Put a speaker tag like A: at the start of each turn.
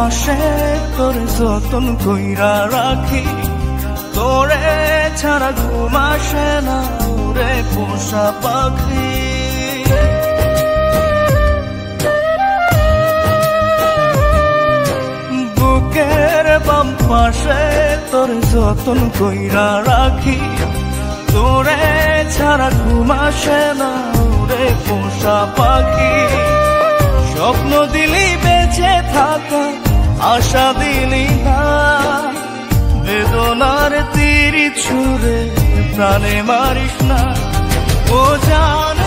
A: পাশে তোরে যতন কইরা রাখি, তোরে ছাড়া ঘুম আসে না ওরে পোষা পাখি। বুকের বাম পাশে তোরে যতন কইরা রাখি, তোরে ছাড়া ঘুম আসে না ওরে পোষা পাখি। স্বপ্ন দিলি বেঁচে থাকা, আশা দিলি না, বেদনার তীর ছুঁড়ে প্রাণে মারিস না। ও জান